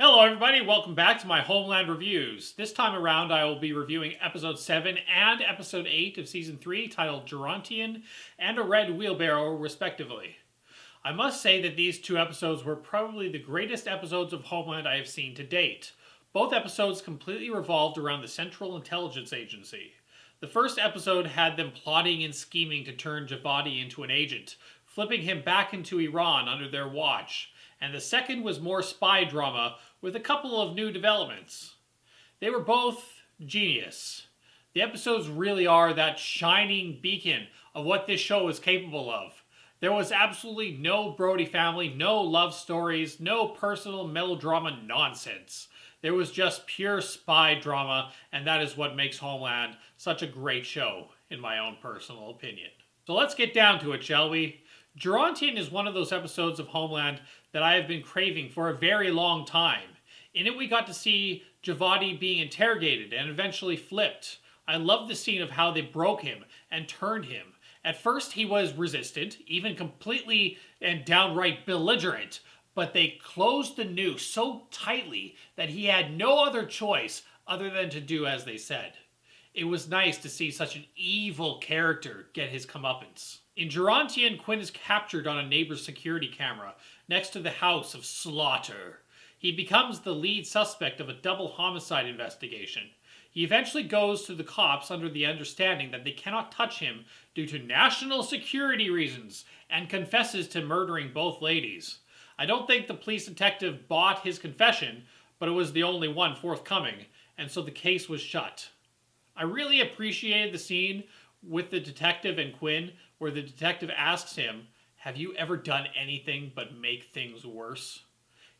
Hello everybody, welcome back to my Homeland reviews. This time around I will be reviewing episode 7 and episode 8 of season 3 titled Gerontion and A Red Wheelbarrow respectively. I must say that these two episodes were probably the greatest episodes of Homeland I have seen to date. Both episodes completely revolved around the Central Intelligence Agency. The first episode had them plotting and scheming to turn Javadi into an agent, flipping him back into Iran under their watch, and the second was more spy drama with a couple of new developments. They were both genius. The episodes really are that shining beacon of what this show is capable of. There was absolutely no Brody family, no love stories, no personal melodrama nonsense. There was just pure spy drama, and that is what makes Homeland such a great show, in my own personal opinion. So let's get down to it, shall we? Gerontion is one of those episodes of Homeland that I have been craving for a very long time. In it we got to see Javadi being interrogated and eventually flipped. I love the scene of how they broke him and turned him. At first he was resistant, even completely and downright belligerent, but they closed the noose so tightly that he had no other choice other than to do as they said. It was nice to see such an evil character get his comeuppance. In Gerontion, Quinn is captured on a neighbor's security camera next to the house of slaughter. He becomes the lead suspect of a double homicide investigation. He eventually goes to the cops under the understanding that they cannot touch him due to national security reasons and confesses to murdering both ladies. I don't think the police detective bought his confession, but it was the only one forthcoming, and so the case was shut. I really appreciated the scene with the detective and Quinn, where the detective asks him, "Have you ever done anything but make things worse?"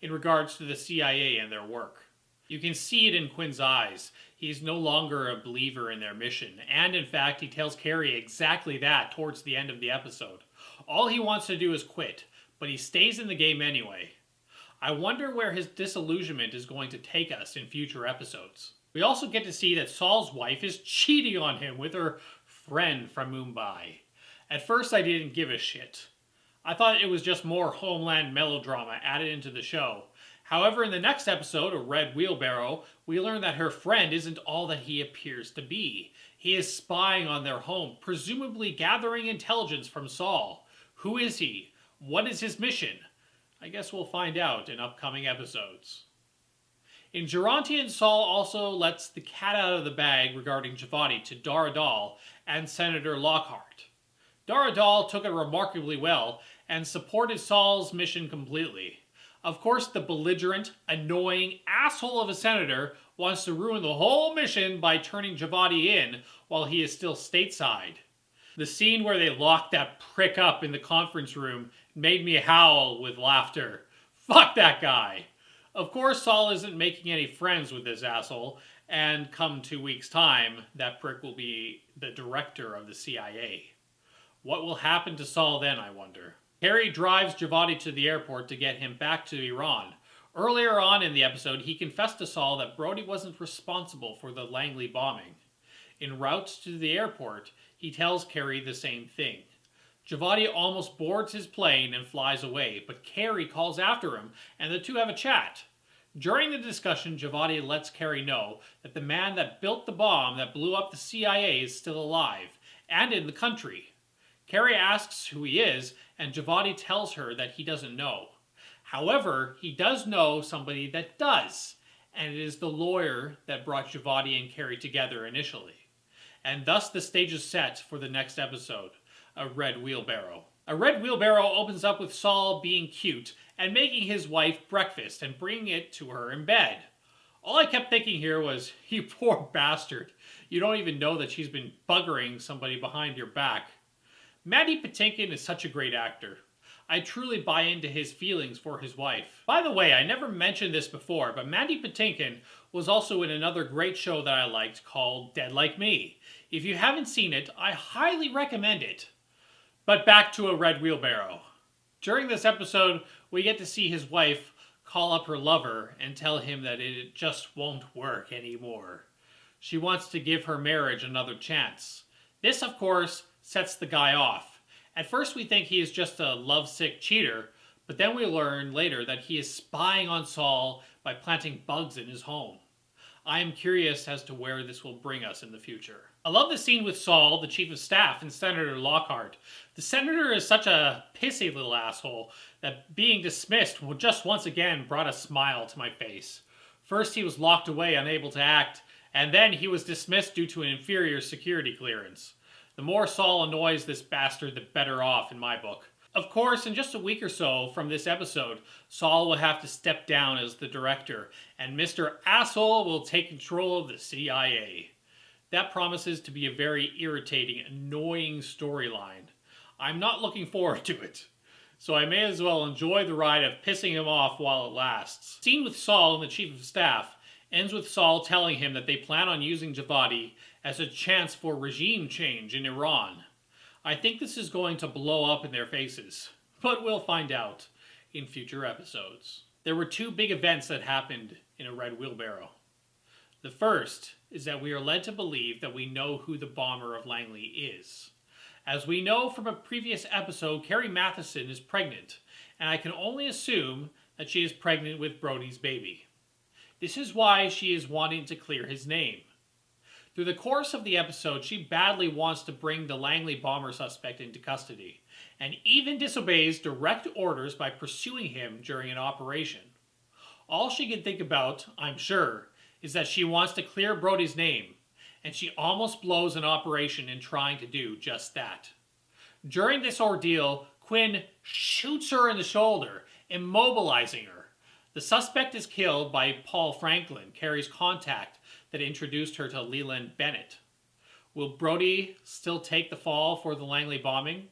in regards to the CIA and their work. You can see it in Quinn's eyes. He's no longer a believer in their mission, and in fact he tells Carrie exactly that towards the end of the episode. All he wants to do is quit, but he stays in the game anyway. I wonder where his disillusionment is going to take us in future episodes. We also get to see that Saul's wife is cheating on him with her friend from Mumbai. At first I didn't give a shit. I thought it was just more Homeland melodrama added into the show. However, in the next episode, A Red Wheelbarrow, we learn that her friend isn't all that he appears to be. He is spying on their home, presumably gathering intelligence from Saul. Who is he? What is his mission? I guess we'll find out in upcoming episodes. In Gerontion, Saul also lets the cat out of the bag regarding Javadi to Daradal and Senator Lockhart. Daradal took it remarkably well and supported Saul's mission completely. Of course, the belligerent, annoying asshole of a senator wants to ruin the whole mission by turning Javadi in while he is still stateside. The scene where they locked that prick up in the conference room made me howl with laughter. Fuck that guy! Of course, Saul isn't making any friends with this asshole, and come 2 weeks' time, that prick will be the director of the CIA. What will happen to Saul then, I wonder? Harry drives Javadi to the airport to get him back to Iran. Earlier on in the episode, he confessed to Saul that Brody wasn't responsible for the Langley bombing. En route to the airport, he tells Carrie the same thing. Javadi almost boards his plane and flies away, but Carrie calls after him, and the two have a chat. During the discussion, Javadi lets Carrie know that the man that built the bomb that blew up the CIA is still alive, and in the country. Carrie asks who he is, and Javadi tells her that he doesn't know. However, he does know somebody that does, and it is the lawyer that brought Javadi and Carrie together initially. And thus the stage is set for the next episode, A Red Wheelbarrow. A Red Wheelbarrow opens up with Saul being cute and making his wife breakfast and bringing it to her in bed. All I kept thinking here was, you poor bastard. You don't even know that she's been buggering somebody behind your back. Mandy Patinkin is such a great actor. I truly buy into his feelings for his wife. By the way, I never mentioned this before, but Mandy Patinkin was also in another great show that I liked called Dead Like Me. If you haven't seen it, I highly recommend it. But back to A Red Wheelbarrow. During this episode, we get to see his wife call up her lover and tell him that it just won't work anymore. She wants to give her marriage another chance. This, of course, sets the guy off. At first we think he is just a lovesick cheater, but then we learn later that he is spying on Saul by planting bugs in his home. I am curious as to where this will bring us in the future. I love the scene with Saul, the chief of staff, and Senator Lockhart. The senator is such a pissy little asshole that being dismissed just once again brought a smile to my face. First he was locked away, unable to act, and then he was dismissed due to an inferior security clearance. The more Saul annoys this bastard, the better off in my book. Of course, in just a week or so from this episode, Saul will have to step down as the director, and Mr. Asshole will take control of the CIA. That promises to be a very irritating, annoying storyline. I'm not looking forward to it, so I may as well enjoy the ride of pissing him off while it lasts. The scene with Saul and the chief of staff ends with Saul telling him that they plan on using Javadi as a chance for regime change in Iran. I think this is going to blow up in their faces, but we'll find out in future episodes. There were two big events that happened in A Red Wheelbarrow. The first is that we are led to believe that we know who the bomber of Langley is. As we know from a previous episode, Carrie Matheson is pregnant, and I can only assume that she is pregnant with Brody's baby. This is why she is wanting to clear his name. Through the course of the episode, she badly wants to bring the Langley bomber suspect into custody, and even disobeys direct orders by pursuing him during an operation. All she can think about, I'm sure, is that she wants to clear Brody's name, and she almost blows an operation in trying to do just that. During this ordeal, Quinn shoots her in the shoulder, immobilizing her. The suspect is killed by Paul Franklin, Carrie's contact that introduced her to Leland Bennett. Will Brody still take the fall for the Langley bombing?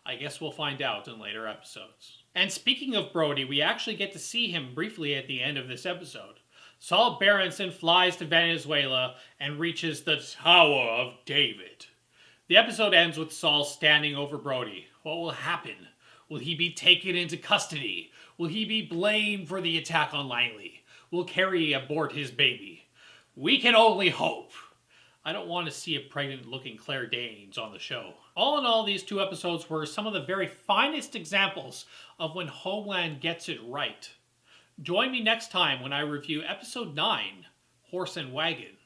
I guess we'll find out in later episodes. And speaking of Brody, we actually get to see him briefly at the end of this episode. Saul Berenson flies to Venezuela and reaches the Tower of David. The episode ends with Saul standing over Brody. What will happen? Will he be taken into custody? Will he be blamed for the attack on Langley? Will Carrie abort his baby? We can only hope. I don't want to see a pregnant-looking Claire Danes on the show. All in all, these two episodes were some of the very finest examples of when Homeland gets it right. Join me next time when I review Episode 9, Horse and Wagon.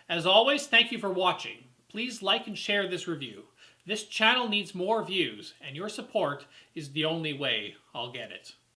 As always, thank you for watching. Please like and share this review. This channel needs more views, and your support is the only way I'll get it.